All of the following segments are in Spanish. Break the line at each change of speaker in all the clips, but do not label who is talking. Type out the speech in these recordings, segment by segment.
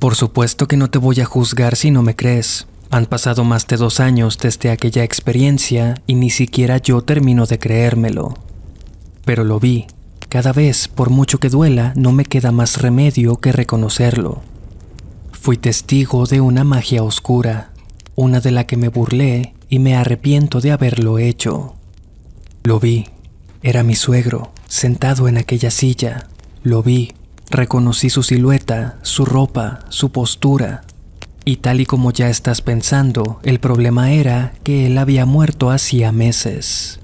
Por supuesto que no te voy a juzgar si no me crees. Han pasado más de 2 años desde aquella experiencia y ni siquiera yo termino de creérmelo. Pero lo vi. Cada vez, por mucho que duela, no me queda más remedio que reconocerlo. Fui testigo de una magia oscura, una de la que me burlé y me arrepiento de haberlo hecho. Lo vi. Era mi suegro, sentado en aquella silla. Lo vi. Reconocí su silueta, su ropa, su postura. Y tal y como ya estás pensando, el problema era que él había muerto hacía meses.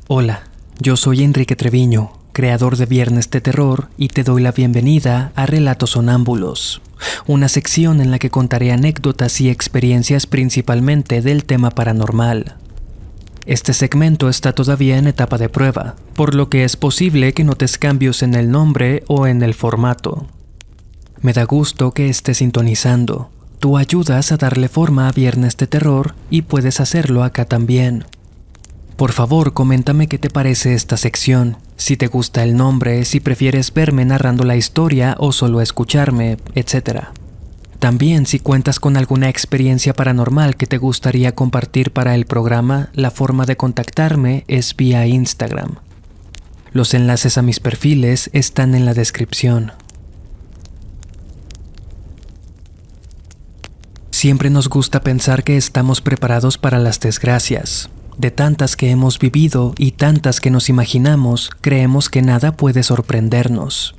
Hola, yo soy Enrique Treviño, creador de Viernes de Terror, y te doy la bienvenida a Relatos Sonámbulos, una sección en la que contaré anécdotas y experiencias principalmente del tema paranormal. Este segmento está todavía en etapa de prueba, por lo que es posible que notes cambios en el nombre o en el formato. Me da gusto que estés sintonizando. Tú ayudas a darle forma a Viernes de Terror y puedes hacerlo acá también. Por favor, coméntame qué te parece esta sección, si te gusta el nombre, si prefieres verme narrando la historia o solo escucharme, etc. También, si cuentas con alguna experiencia paranormal que te gustaría compartir para el programa, la forma de contactarme es vía Instagram. Los enlaces a mis perfiles están en la descripción. Siempre nos gusta pensar que estamos preparados para las desgracias. De tantas que hemos vivido y tantas que nos imaginamos, creemos que nada puede sorprendernos.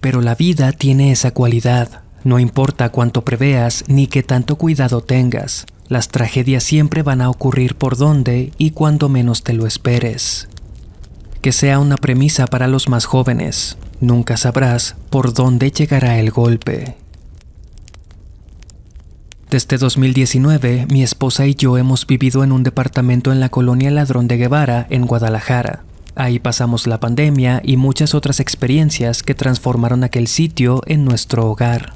Pero la vida tiene esa cualidad. No importa cuánto preveas ni qué tanto cuidado tengas, las tragedias siempre van a ocurrir por donde y cuando menos te lo esperes. Que sea una premisa para los más jóvenes, nunca sabrás por dónde llegará el golpe. Desde 2019, mi esposa y yo hemos vivido en un departamento en la colonia Ladrón de Guevara, en Guadalajara. Ahí pasamos la pandemia y muchas otras experiencias que transformaron aquel sitio en nuestro hogar.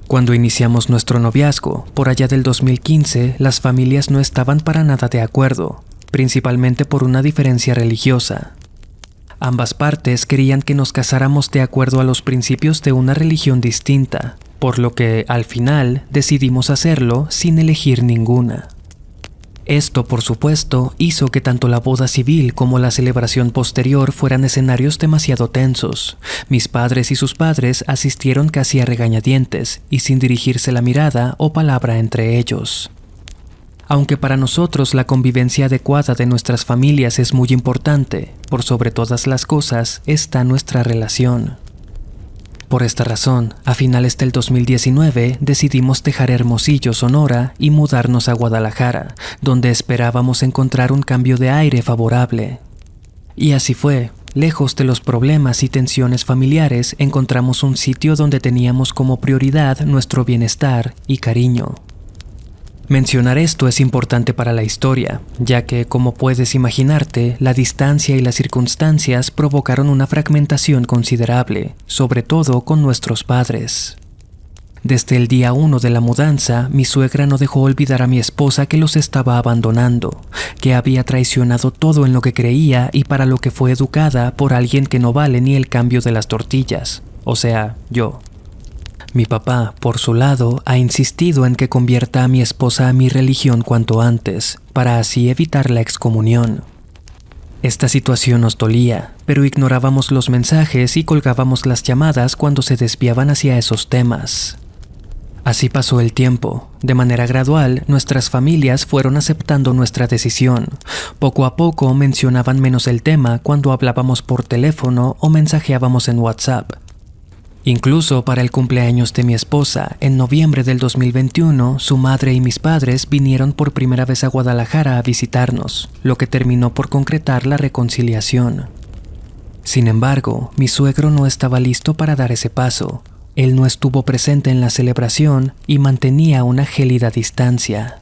Cuando iniciamos nuestro noviazgo, por allá del 2015, las familias no estaban para nada de acuerdo, principalmente por una diferencia religiosa. Ambas partes querían que nos casáramos de acuerdo a los principios de una religión distinta, por lo que, al final, decidimos hacerlo sin elegir ninguna. Esto, por supuesto, hizo que tanto la boda civil como la celebración posterior fueran escenarios demasiado tensos. Mis padres y sus padres asistieron casi a regañadientes y sin dirigirse la mirada o palabra entre ellos. Aunque para nosotros la convivencia adecuada de nuestras familias es muy importante, por sobre todas las cosas está nuestra relación. Por esta razón, a finales del 2019 decidimos dejar Hermosillo, Sonora y mudarnos a Guadalajara, donde esperábamos encontrar un cambio de aire favorable. Y así fue. Lejos de los problemas y tensiones familiares, encontramos un sitio donde teníamos como prioridad nuestro bienestar y cariño. Mencionar esto es importante para la historia, ya que, como puedes imaginarte, la distancia y las circunstancias provocaron una fragmentación considerable, sobre todo con nuestros padres. Desde el día 1 de la mudanza, mi suegra no dejó olvidar a mi esposa que los estaba abandonando, que había traicionado todo en lo que creía y para lo que fue educada por alguien que no vale ni el cambio de las tortillas, o sea, yo. Mi papá, por su lado, ha insistido en que convierta a mi esposa a mi religión cuanto antes, para así evitar la excomunión. Esta situación nos dolía, pero ignorábamos los mensajes y colgábamos las llamadas cuando se desviaban hacia esos temas. Así pasó el tiempo. De manera gradual, nuestras familias fueron aceptando nuestra decisión. Poco a poco mencionaban menos el tema cuando hablábamos por teléfono o mensajeábamos en WhatsApp. Incluso para el cumpleaños de mi esposa, en noviembre del 2021, su madre y mis padres vinieron por primera vez a Guadalajara a visitarnos, lo que terminó por concretar la reconciliación. Sin embargo, mi suegro no estaba listo para dar ese paso. Él no estuvo presente en la celebración y mantenía una gélida distancia.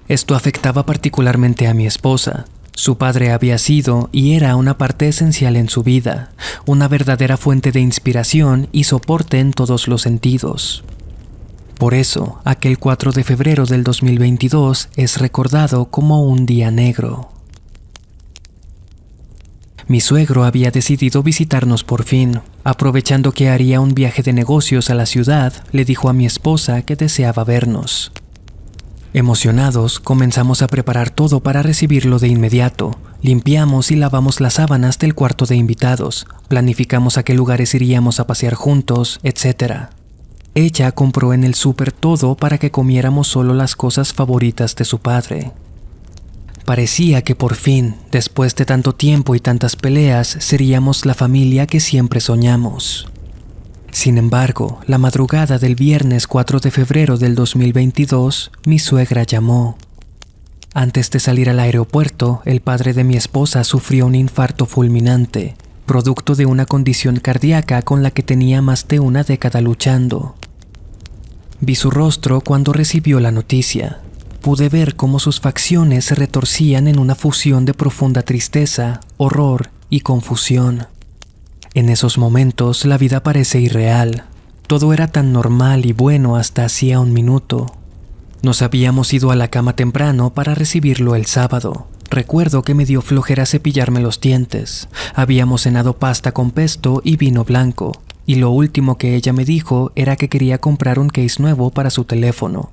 Esto afectaba particularmente a mi esposa. Su padre había sido y era una parte esencial en su vida, una verdadera fuente de inspiración y soporte en todos los sentidos. Por eso, aquel 4 de febrero del 2022 es recordado como un día negro. Mi suegro había decidido visitarnos por fin. Aprovechando que haría un viaje de negocios a la ciudad, le dijo a mi esposa que deseaba vernos. Emocionados, comenzamos a preparar todo para recibirlo de inmediato. Limpiamos y lavamos las sábanas del cuarto de invitados, planificamos a qué lugares iríamos a pasear juntos, etc. Ella compró en el súper todo para que comiéramos solo las cosas favoritas de su padre. Parecía que por fin, después de tanto tiempo y tantas peleas, seríamos la familia que siempre soñamos. Sin embargo, la madrugada del viernes 4 de febrero del 2022, mi suegra llamó. Antes de salir al aeropuerto, el padre de mi esposa sufrió un infarto fulminante, producto de una condición cardíaca con la que tenía más de una década luchando. Vi su rostro cuando recibió la noticia. Pude ver cómo sus facciones se retorcían en una fusión de profunda tristeza, horror y confusión. En esos momentos la vida parece irreal. Todo era tan normal y bueno hasta hacía un minuto. Nos habíamos ido a la cama temprano para recibirlo el sábado. Recuerdo que me dio flojera cepillarme los dientes. Habíamos cenado pasta con pesto y vino blanco, y lo último que ella me dijo era que quería comprar un case nuevo para su teléfono.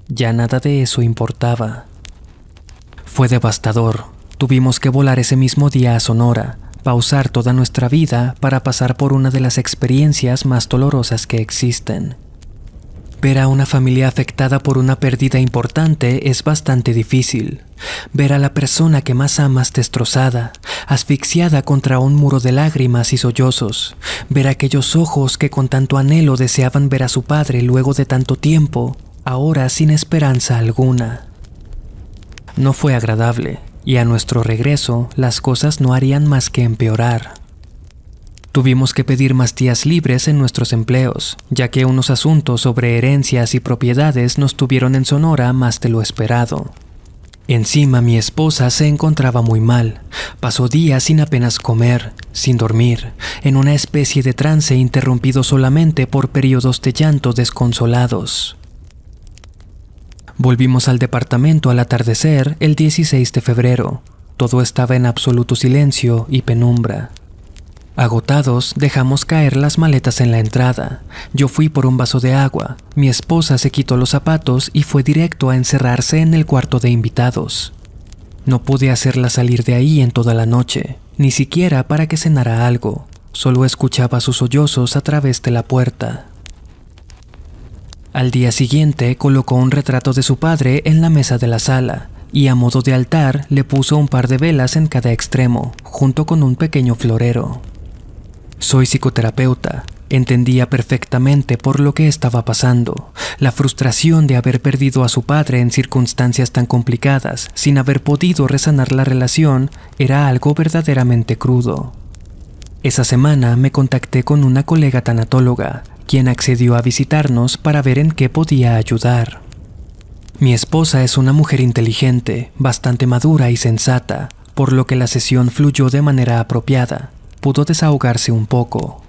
Ya nada de eso importaba. Fue devastador. Tuvimos que volar ese mismo día a Sonora, pausar toda nuestra vida para pasar por una de las experiencias más dolorosas que existen. Ver a una familia afectada por una pérdida importante es bastante difícil. Ver a la persona que más amas destrozada, asfixiada contra un muro de lágrimas y sollozos. Ver aquellos ojos que con tanto anhelo deseaban ver a su padre luego de tanto tiempo, ahora sin esperanza alguna. No fue agradable, y a nuestro regreso las cosas no harían más que empeorar. Tuvimos que pedir más días libres en nuestros empleos, ya que unos asuntos sobre herencias y propiedades nos tuvieron en Sonora más de lo esperado. Encima mi esposa se encontraba muy mal. Pasó días sin apenas comer, sin dormir, en una especie de trance interrumpido solamente por periodos de llanto desconsolados. Volvimos al departamento al atardecer el 16 de febrero. Todo estaba en absoluto silencio y penumbra. Agotados, dejamos caer las maletas en la entrada. Yo fui por un vaso de agua. Mi esposa se quitó los zapatos y fue directo a encerrarse en el cuarto de invitados. No pude hacerla salir de ahí en toda la noche, ni siquiera para que cenara algo. Solo escuchaba sus sollozos a través de la puerta. Al día siguiente colocó un retrato de su padre en la mesa de la sala y a modo de altar le puso un par de velas en cada extremo, junto con un pequeño florero. Soy psicoterapeuta. Entendía perfectamente por lo que estaba pasando. La frustración de haber perdido a su padre en circunstancias tan complicadas, sin haber podido resanar la relación, era algo verdaderamente crudo. Esa semana me contacté con una colega tanatóloga, quien accedió a visitarnos para ver en qué podía ayudar. Mi esposa es una mujer inteligente, bastante madura y sensata, por lo que la sesión fluyó de manera apropiada. Pudo desahogarse un poco.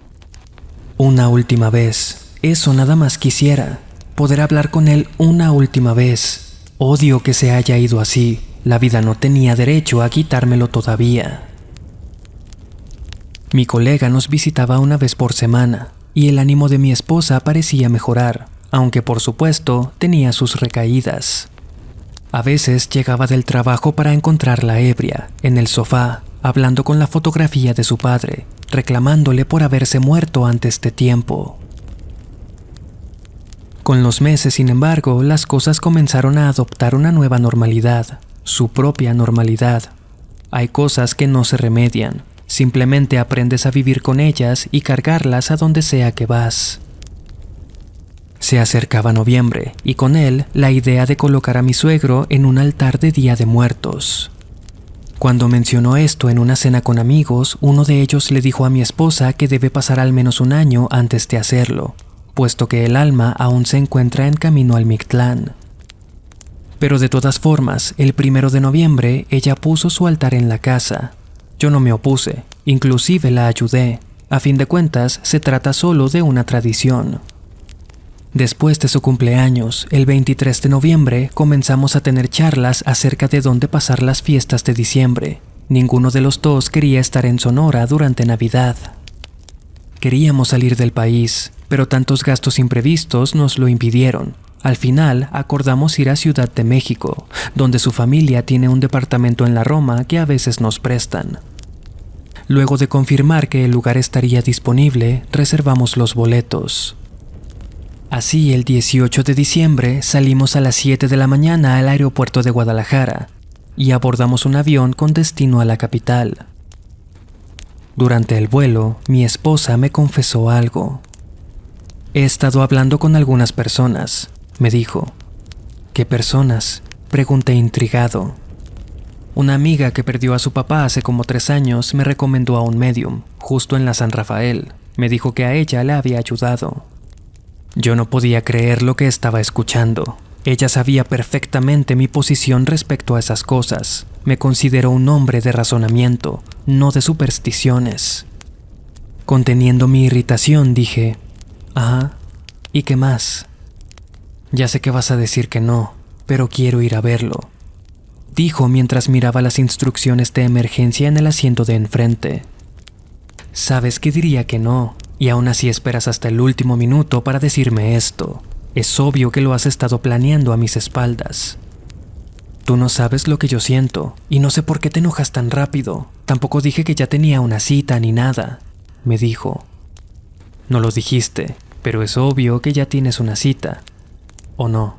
Una última vez. Eso nada más quisiera. Poder hablar con él una última vez. Odio que se haya ido así. La vida no tenía derecho a quitármelo todavía. Mi colega nos visitaba una vez por semana, y el ánimo de mi esposa parecía mejorar, aunque por supuesto tenía sus recaídas. A veces llegaba del trabajo para encontrarla ebria, en el sofá, hablando con la fotografía de su padre, reclamándole por haberse muerto antes de tiempo. Con los meses, sin embargo, las cosas comenzaron a adoptar una nueva normalidad, su propia normalidad. Hay cosas que no se remedian, simplemente aprendes a vivir con ellas y cargarlas a donde sea que vas. Se acercaba noviembre, y con él la idea de colocar a mi suegro en un altar de Día de Muertos. Cuando mencionó esto en una cena con amigos, uno de ellos le dijo a mi esposa que debe pasar al menos un año antes de hacerlo, puesto que el alma aún se encuentra en camino al Mictlán. Pero de todas formas, el 1 de noviembre ella puso su altar en la casa. Yo no me opuse, inclusive la ayudé. A fin de cuentas, se trata solo de una tradición. Después de su cumpleaños, el 23 de noviembre, comenzamos a tener charlas acerca de dónde pasar las fiestas de diciembre. Ninguno de los dos quería estar en Sonora durante Navidad. Queríamos salir del país, pero tantos gastos imprevistos nos lo impidieron. Al final, acordamos ir a Ciudad de México, donde su familia tiene un departamento en la Roma que a veces nos prestan. Luego de confirmar que el lugar estaría disponible, reservamos los boletos. Así, el 18 de diciembre salimos a las 7 de la mañana al aeropuerto de Guadalajara y abordamos un avión con destino a la capital. Durante el vuelo, mi esposa me confesó algo. He estado hablando con algunas personas, me dijo. ¿Qué personas?, pregunté intrigado. Una amiga que perdió a su papá hace como 3 años me recomendó a un médium, justo en la San Rafael. Me dijo que a ella le había ayudado. Yo no podía creer lo que estaba escuchando. Ella sabía perfectamente mi posición respecto a esas cosas. Me consideró un hombre de razonamiento, no de supersticiones. Conteniendo mi irritación, dije, «Ajá, ¿y qué más?» «Ya sé que vas a decir que no, pero quiero ir a verlo», dijo mientras miraba las instrucciones de emergencia en el asiento de enfrente. «Sabes que diría que no, y aún así esperas hasta el último minuto para decirme esto. Es obvio que lo has estado planeando a mis espaldas. Tú no sabes lo que yo siento, y no sé por qué te enojas tan rápido. Tampoco dije que ya tenía una cita ni nada», me dijo. «No lo dijiste, pero es obvio que ya tienes una cita, ¿o no?»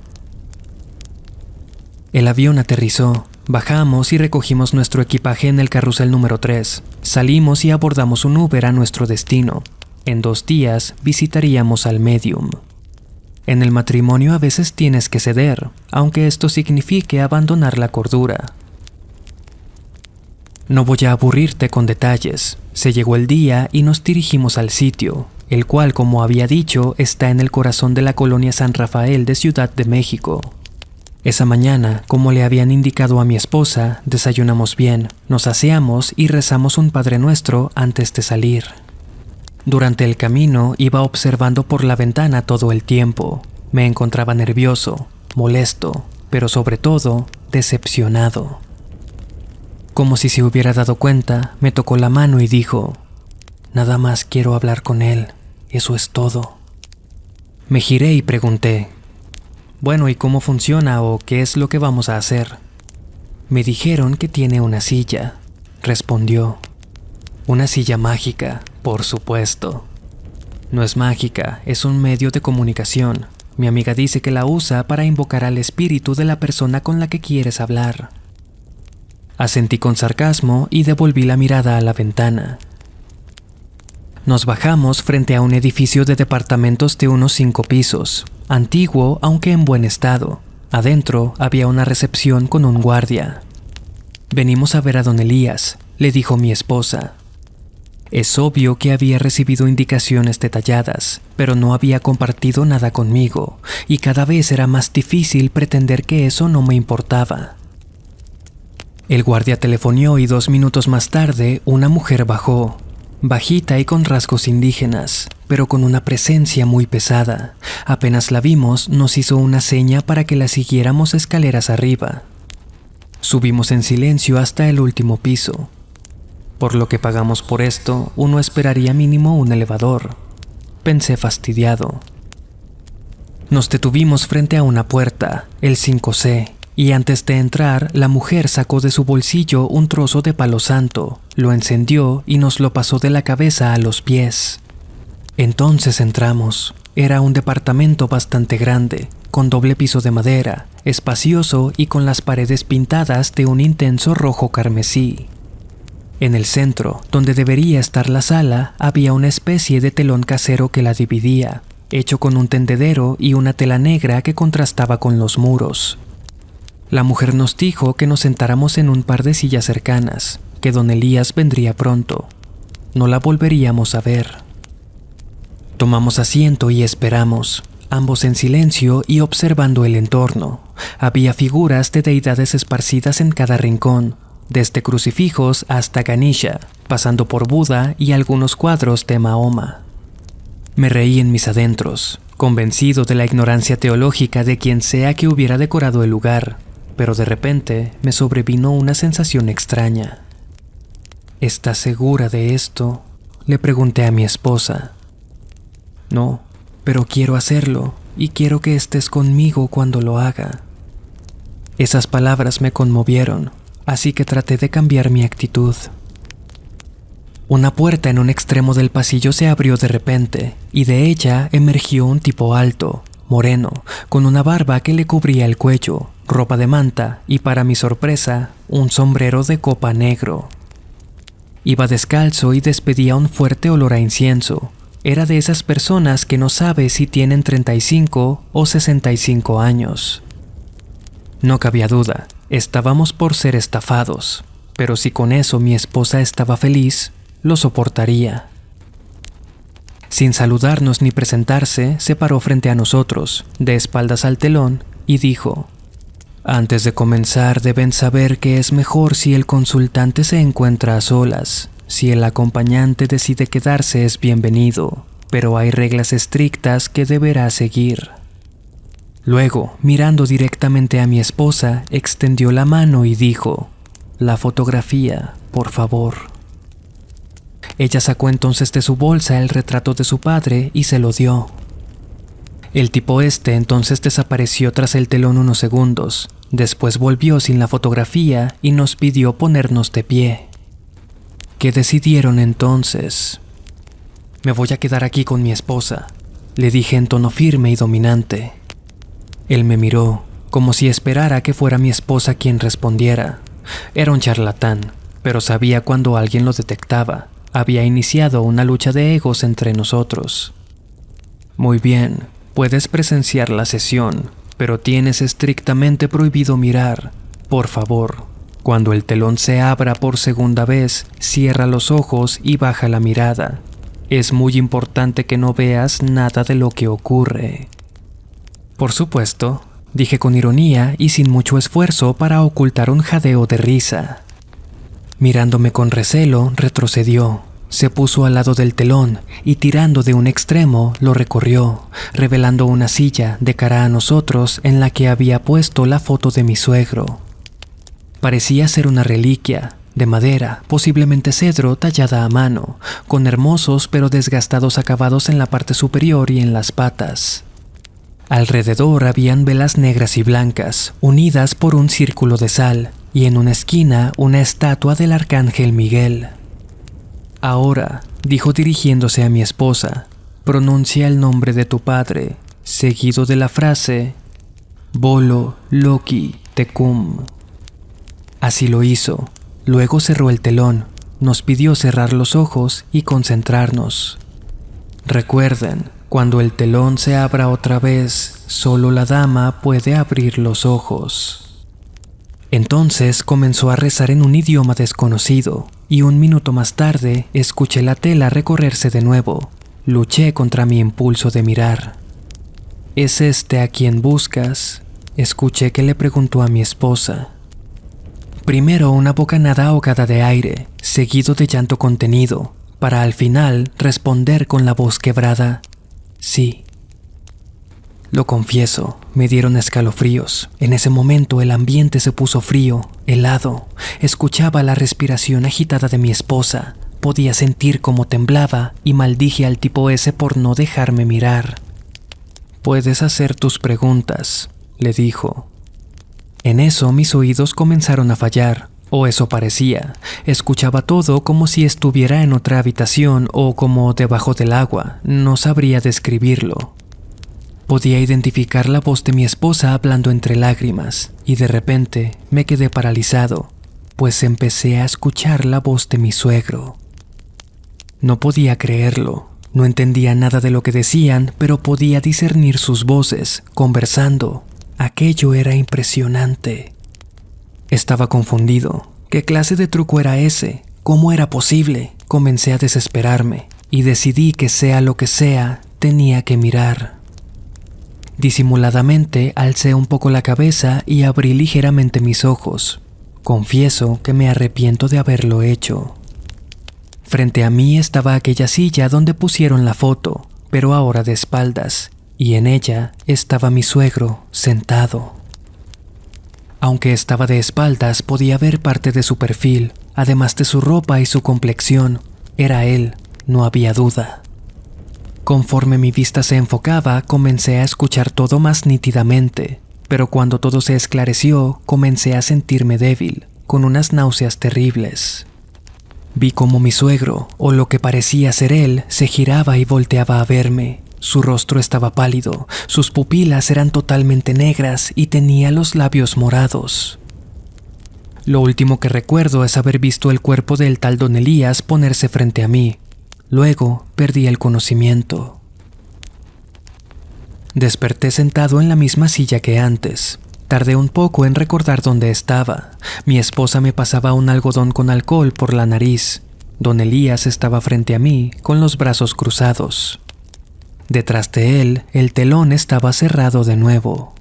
El avión aterrizó, bajamos y recogimos nuestro equipaje en el carrusel número 3. Salimos y abordamos un Uber a nuestro destino. En 2 días visitaríamos al médium. En el matrimonio a veces tienes que ceder, aunque esto signifique abandonar la cordura. No voy a aburrirte con detalles. Se llegó el día y nos dirigimos al sitio, el cual, como había dicho, está en el corazón de la colonia San Rafael de Ciudad de México. Esa mañana, como le habían indicado a mi esposa, desayunamos bien, nos aseamos y rezamos un Padre Nuestro antes de salir. Durante el camino iba observando por la ventana todo el tiempo. Me encontraba nervioso, molesto, pero sobre todo, decepcionado. Como si se hubiera dado cuenta, me tocó la mano y dijo, «Nada más quiero hablar con él, eso es todo». Me giré y pregunté, «Bueno, ¿y cómo funciona o qué es lo que vamos a hacer?» «Me dijeron que tiene una silla», respondió. «Una silla mágica, por supuesto». «No es mágica, es un medio de comunicación. Mi amiga dice que la usa para invocar al espíritu de la persona con la que quieres hablar». Asentí con sarcasmo y devolví la mirada a la ventana. Nos bajamos frente a un edificio de departamentos de unos 5 pisos, antiguo aunque en buen estado. Adentro había una recepción con un guardia. «Venimos a ver a don Elías», le dijo mi esposa. Es obvio que había recibido indicaciones detalladas, pero no había compartido nada conmigo, y cada vez era más difícil pretender que eso no me importaba. El guardia telefonió y 2 minutos más tarde una mujer bajó, bajita y con rasgos indígenas, pero con una presencia muy pesada. Apenas la vimos, nos hizo una seña para que la siguiéramos escaleras arriba. Subimos en silencio hasta el último piso. Por lo que pagamos por esto, uno esperaría mínimo un elevador, pensé fastidiado. Nos detuvimos frente a una puerta, el 5C, y antes de entrar, la mujer sacó de su bolsillo un trozo de palo santo, lo encendió y nos lo pasó de la cabeza a los pies. Entonces entramos. Era un departamento bastante grande, con doble piso de madera, espacioso y con las paredes pintadas de un intenso rojo carmesí. En el centro, donde debería estar la sala, había una especie de telón casero que la dividía, hecho con un tendedero y una tela negra que contrastaba con los muros. La mujer nos dijo que nos sentáramos en un par de sillas cercanas, que don Elías vendría pronto. No la volveríamos a ver. Tomamos asiento y esperamos, ambos en silencio y observando el entorno. Había figuras de deidades esparcidas en cada rincón, desde crucifijos hasta Ganesha, pasando por Buda y algunos cuadros de Mahoma. Me reí en mis adentros, convencido de la ignorancia teológica de quien sea que hubiera decorado el lugar, pero de repente me sobrevino una sensación extraña. ¿Estás segura de esto?, le pregunté a mi esposa. No, pero quiero hacerlo y quiero que estés conmigo cuando lo haga. Esas palabras me conmovieron, así que traté de cambiar mi actitud. Una puerta en un extremo del pasillo se abrió de repente y de ella emergió un tipo alto, moreno, con una barba que le cubría el cuello, ropa de manta y, para mi sorpresa, un sombrero de copa negro. Iba descalzo y despedía un fuerte olor a incienso. Era de esas personas que no sabe si tienen 35 o 65 años. No cabía duda, estábamos por ser estafados, pero si con eso mi esposa estaba feliz, lo soportaría. Sin saludarnos ni presentarse, se paró frente a nosotros, de espaldas al telón, y dijo: antes de comenzar deben saber que es mejor si el consultante se encuentra a solas. Si el acompañante decide quedarse es bienvenido, pero hay reglas estrictas que deberá seguir. Luego, mirando directamente a mi esposa, extendió la mano y dijo: la fotografía, por favor. Ella sacó entonces de su bolsa el retrato de su padre y se lo dio. El tipo entonces desapareció tras el telón unos segundos. Después volvió sin la fotografía y nos pidió ponernos de pie. ¿Qué decidieron entonces? Me voy a quedar aquí con mi esposa, le dije en tono firme y dominante. Él me miró, como si esperara que fuera mi esposa quien respondiera. Era un charlatán, pero sabía cuando alguien lo detectaba. Había iniciado una lucha de egos entre nosotros. Muy bien. Puedes presenciar la sesión, pero tienes estrictamente prohibido mirar. Por favor, cuando el telón se abra por segunda vez, cierra los ojos y baja la mirada. Es muy importante que no veas nada de lo que ocurre. Por supuesto, dije con ironía y sin mucho esfuerzo para ocultar un jadeo de risa. Mirándome con recelo, retrocedió. Se puso al lado del telón y, tirando de un extremo, lo recorrió, revelando una silla de cara a nosotros en la que había puesto la foto de mi suegro. Parecía ser una reliquia, de madera, posiblemente cedro tallada a mano, con hermosos pero desgastados acabados en la parte superior y en las patas. Alrededor habían velas negras y blancas, unidas por un círculo de sal, y en una esquina una estatua del arcángel Miguel. Ahora, dijo dirigiéndose a mi esposa, pronuncia el nombre de tu padre, seguido de la frase Bolo Loki Tecum. Así lo hizo. Luego cerró el telón, nos pidió cerrar los ojos y concentrarnos. Recuerden, cuando el telón se abra otra vez, solo la dama puede abrir los ojos. Entonces comenzó a rezar en un idioma desconocido, y un minuto más tarde escuché la tela recorrerse de nuevo. Luché contra mi impulso de mirar. ¿Es este a quien buscas?, escuché que le preguntó a mi esposa. Primero una bocanada ahogada de aire, seguido de llanto contenido, para al final responder con la voz quebrada: sí. Lo confieso, me dieron escalofríos. En ese momento el ambiente se puso frío, helado. Escuchaba la respiración agitada de mi esposa. Podía sentir cómo temblaba y maldije al tipo ese por no dejarme mirar. Puedes hacer tus preguntas, le dijo. En eso mis oídos comenzaron a fallar, o eso parecía. Escuchaba todo como si estuviera en otra habitación o como debajo del agua. No sabría describirlo. Podía identificar la voz de mi esposa hablando entre lágrimas, y de repente me quedé paralizado, pues empecé a escuchar la voz de mi suegro. No podía creerlo, no entendía nada de lo que decían, pero podía discernir sus voces, conversando. Aquello era impresionante. Estaba confundido. ¿Qué clase de truco era ese? ¿Cómo era posible? Comencé a desesperarme, y decidí que sea lo que sea, tenía que mirar. Disimuladamente alcé un poco la cabeza y abrí ligeramente mis ojos. Confieso que me arrepiento de haberlo hecho. Frente a mí estaba aquella silla donde pusieron la foto, pero ahora de espaldas, y en ella estaba mi suegro sentado. Aunque estaba de espaldas, podía ver parte de su perfil, además de su ropa y su complexión. Era él, no había duda. Conforme mi vista se enfocaba, comencé a escuchar todo más nítidamente, pero cuando todo se esclareció, comencé a sentirme débil, con unas náuseas terribles. Vi cómo mi suegro, o lo que parecía ser él, se giraba y volteaba a verme. Su rostro estaba pálido, sus pupilas eran totalmente negras y tenía los labios morados. Lo último que recuerdo es haber visto el cuerpo del tal don Elías ponerse frente a mí. Luego perdí el conocimiento. Desperté sentado en la misma silla que antes. Tardé un poco en recordar dónde estaba. Mi esposa me pasaba un algodón con alcohol por la nariz. Don Elías estaba frente a mí, con los brazos cruzados. Detrás de él, el telón estaba cerrado de nuevo.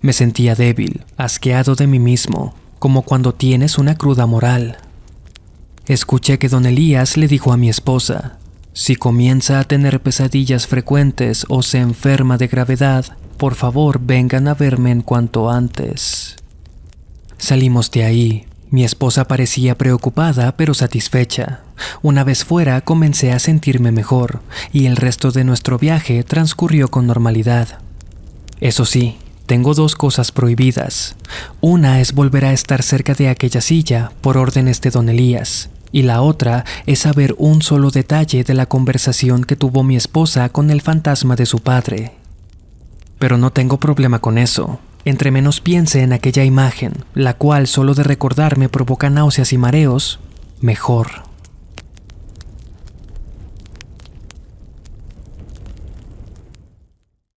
Me sentía débil, asqueado de mí mismo, como cuando tienes una cruda moral. Escuché que don Elías le dijo a mi esposa: si comienza a tener pesadillas frecuentes o se enferma de gravedad, por favor vengan a verme en cuanto antes. Salimos de ahí. Mi esposa parecía preocupada pero satisfecha. Una vez fuera comencé a sentirme mejor y el resto de nuestro viaje transcurrió con normalidad. Eso sí, tengo dos cosas prohibidas. Una es volver a estar cerca de aquella silla por órdenes de don Elías. Y la otra es saber un solo detalle de la conversación que tuvo mi esposa con el fantasma de su padre. Pero no tengo problema con eso. Entre menos piense en aquella imagen, la cual solo de recordar me provoca náuseas y mareos, mejor.